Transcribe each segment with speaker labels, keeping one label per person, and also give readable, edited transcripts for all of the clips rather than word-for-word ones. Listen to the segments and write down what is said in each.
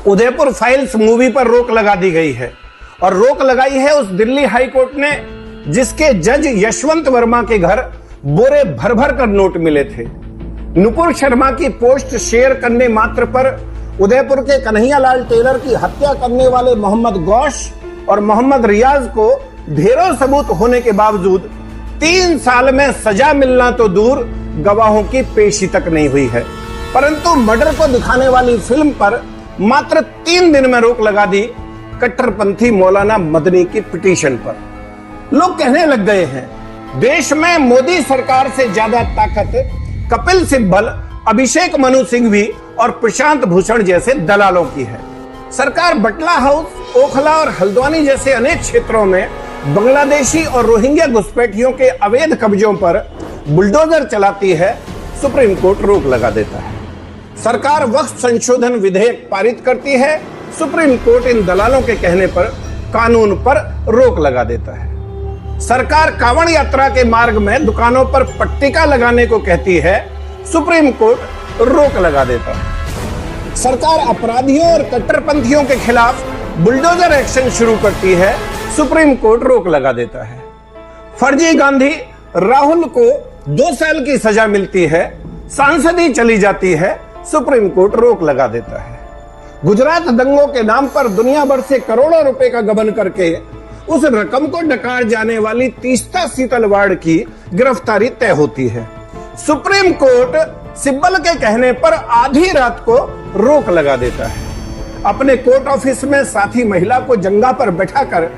Speaker 1: Udaipur files movie पर रोक लगा दी गई है और रोक लगाई है उस दिल्ली हाई कोर्ट ने जिसके जज यशवंत वर्मा के घर बोरे भर भर कर नोट मिले थे। नुपुर शर्मा की पोस्ट शेयर करने मात्र पर उदयपुर के कन्हैयालाल टेलर की हत्या करने वाले मोहम्मद गौश और मोहम्मद रियाज को ढेरों सबूत होने के बावजूद 3 साल में सजा मिलना तो दूर गवाहों की पेशी तक नहीं हुई है। परंतु मर्डर को दिखाने वाली फिल्म पर मात्र 3 दिन में रोक लगा दी कट्टरपंथी मौलाना मदनी की पिटीशन पर। लोग कहने लग गए हैं देश में मोदी सरकार से ज्यादा ताकत कपिल सिब्बल, अभिषेक मनु सिंघवी और प्रशांत भूषण जैसे दलालों की है। सरकार बटला हाउस, ओखला और हल्द्वानी जैसे अनेक क्षेत्रों में बांग्लादेशी और रोहिंग्या घुसपैठियों के अवैध कब्जों पर बुलडोजर चलाती है, सुप्रीम कोर्ट रोक लगा देता है। सरकार वक्फ संशोधन विधेयक पारित करती है, सुप्रीम कोर्ट इन दलालों के कहने पर कानून पर रोक लगा देता है। सरकार कांवड़ यात्रा के मार्ग में दुकानों पर पट्टिका लगाने को कहती है, सुप्रीम कोर्ट रोक लगा देता है। सरकार अपराधियों और कट्टरपंथियों के खिलाफ बुलडोजर एक्शन शुरू करती है, सुप्रीम कोर्ट रोक लगा देता है। फर्जी गांधी राहुल को 2 साल की सजा मिलती है, सांसदी चली जाती है, सुप्रीम कोर्ट रोक लगा देता है। गुजरात दंगों के नाम पर दुनिया भर से करोड़ों रुपए का गबन करके उस रकम को डकार जाने वाली तीस्ता सीतलवाड़ की गिरफ्तारी तय होती है। सुप्रीम कोर्ट सिब्बल के कहने पर आधी रात को रोक लगा देता है। अपने कोर्ट ऑफिस में साथी महिला को जंगा पर बैठाकर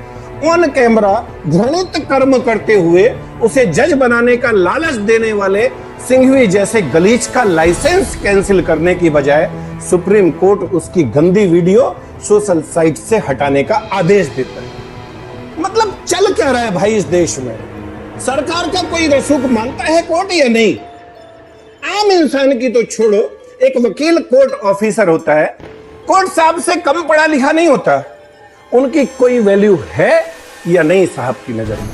Speaker 1: ऑन कैमरा घृणित कर्म करते हुए उसे जज बनाने का लालच देने वाले सिंघवी जैसे गलीच का लाइसेंस कैंसिल करने की बजाय सुप्रीम कोर्ट उसकी गंदी वीडियो सोशल साइट से हटाने का आदेश देता है। मतलब चल क्या रहा है भाई इस देश में? सरकार का कोई रसूख मानता है कोर्ट या नहीं? आम इंसान की तो छोड़ो, एक वकील कोर्ट ऑफिसर होता है, कोर्ट साहब से कम पढ़ा लिखा नहीं होता। उनकी कोई वैल्यू है या नहीं साहब की नजर में?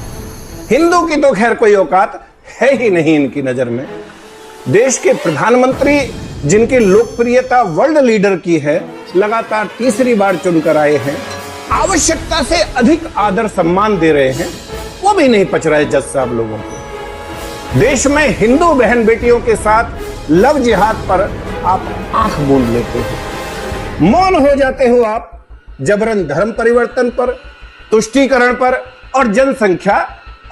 Speaker 1: हिंदू की तो खैर कोई औकात है ही नहीं इनकी नजर में। देश के प्रधानमंत्री जिनकी लोकप्रियता वर्ल्ड लीडर की है, लगातार तीसरी बार चुनकर आए हैं, आवश्यकता से अधिक आदर सम्मान दे रहे हैं, वो भी नहीं पच रहा है जज साहब लोगों को। देश में हिंदू बहन बेटियों के साथ लव जिहाद पर आप आंख मूंद लेते हो, मौन हो जाते हो आप जबरन धर्म परिवर्तन पर, तुष्टीकरण पर और जनसंख्या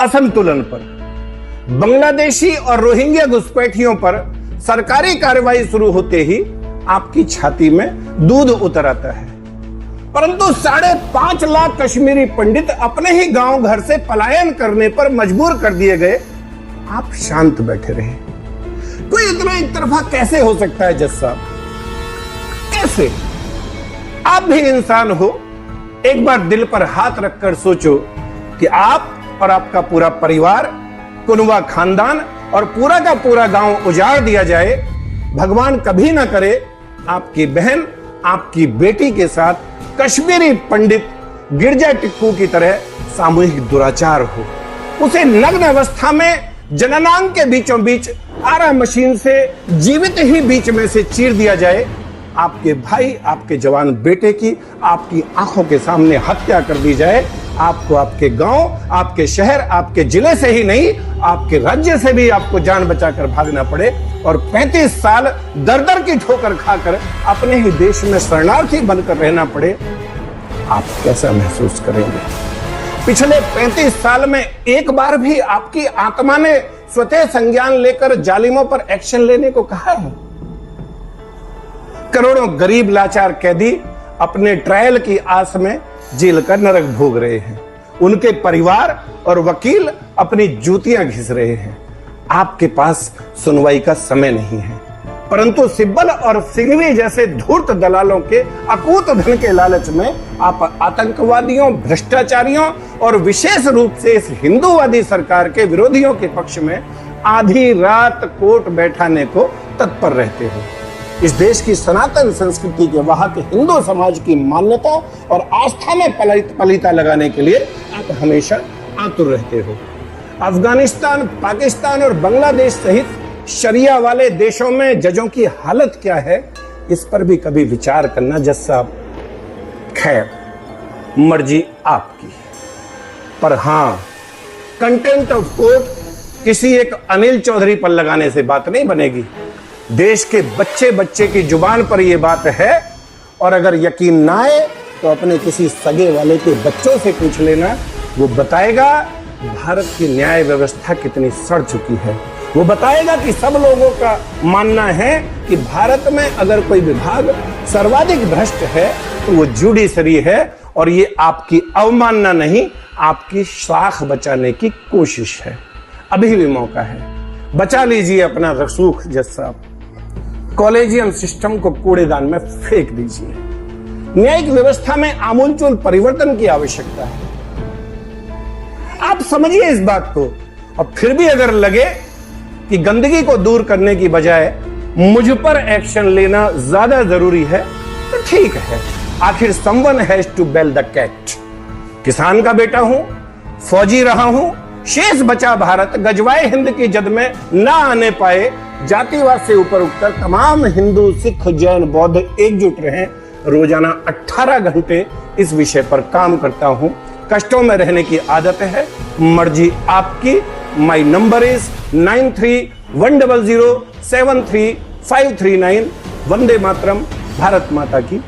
Speaker 1: असंतुलन पर। बांग्लादेशी और रोहिंग्या घुसपैठियों पर सरकारी कार्रवाई शुरू होते ही आपकी छाती में दूध उतर आता है। परंतु 5.5 लाख कश्मीरी पंडित अपने ही गांव घर से पलायन करने पर मजबूर कर दिए गए, आप शांत बैठे रहे। कोई इतना एक तरफा कैसे हो सकता है जज साहब? कैसे? आप भी इंसान हो, एक बार दिल पर हाथ रखकर सोचो कि आप और आपका पूरा परिवार, कुनवा खानदान और पूरा का पूरा गांव उजाड़ दिया जाए, भगवान कभी ना करे आपकी बहन, आपकी बेटी के साथ कश्मीरी पंडित गिरजा टिक्कू की तरह सामूहिक दुराचार हो, उसे नग्न अवस्था में जननांग के बीचों बीच आरा मशीन से जीवित ही बीच में से चीर दिया जाए, आपके भाई, आपके जवान बेटे की आपकी आंखों के सामने हत्या कर दी जाए, आपको आपके गांव, आपके शहर, आपके जिले से ही नहीं, आपके राज्य से भी आपको जान बचाकर भागना पड़े और 35 साल दर-दर की ठोकर खाकर अपने ही देश में शरणार्थी बनकर रहना पड़े, आप कैसा महसूस करेंगे? पिछले 35 साल में एक बार भी आपकी आत्मा ने स्वतः संज्ञान लेकर जालिमों पर एक्शन लेने को कहा है? करोड़ों गरीब लाचार कैदी अपने ट्रायल की आस में जेल का नरक भोग रहे हैं, उनके परिवार और वकील अपनी जूतियां घिस रहे हैं। आपके पास सुनवाई का समय नहीं है, परंतु सिब्बल और सिंघवी जैसे धूर्त दलालों के अकूत धन के लालच में आप आतंकवादियों, भ्रष्टाचारियों और विशेष रूप से इस हिंदूवादी सरकार के विरोधियों के पक्ष में आधी रात कोर्ट बैठाने को तत्पर रहते हो। इस देश की सनातन संस्कृति के वाहक हिंदू समाज की मान्यता और आस्था में पलीता लगाने के लिए आप हमेशा आतुर रहते हो। अफगानिस्तान, पाकिस्तान और बांग्लादेश सहित शरिया वाले देशों में जजों की हालत क्या है, इस पर भी कभी विचार करना जज साहब। खैर, मर्जी आपकी, पर हां, कंटेंट ऑफ कोर्ट किसी एक अनिल चौधरी पर लगाने से बात नहीं बनेगी। देश के बच्चे बच्चे की जुबान पर यह बात है, और अगर यकीन ना आए तो अपने किसी सगे वाले के बच्चों से पूछ लेना, वो बताएगा भारत की न्याय व्यवस्था कितनी सड़ चुकी है। वो बताएगा कि सब लोगों का मानना है कि भारत में अगर कोई विभाग सर्वाधिक भ्रष्ट है तो वो जुडिशरी है, और ये आपकी अवमानना नहीं, आपकी शाख बचाने की कोशिश है। अभी भी मौका है, बचा लीजिए अपना रसूख जज साहब। कॉलेजियम सिस्टम को कूड़ेदान में फेंक दीजिए। न्यायिक व्यवस्था में आमूलचूल परिवर्तन की आवश्यकता है। आप समझिए इस बात को, और फिर भी अगर लगे कि गंदगी को दूर करने की बजाय मुझ पर एक्शन लेना ज्यादा जरूरी है तो ठीक है। आखिर someone has to bell the cat. किसान का बेटा हूं, फौजी रहा हूं, शेष बचा भारत गजवाए हिंद की जद में ना आने पाए। जातिवाद से ऊपर उठकर तमाम हिंदू, सिख, जैन, बौद्ध एकजुट रहें। रोजाना 18 घंटे इस विषय पर काम करता हूं। कष्टों में रहने की आदत है, मर्जी आपकी। My number is 9310073539। Vande Mataram. Bharat माता की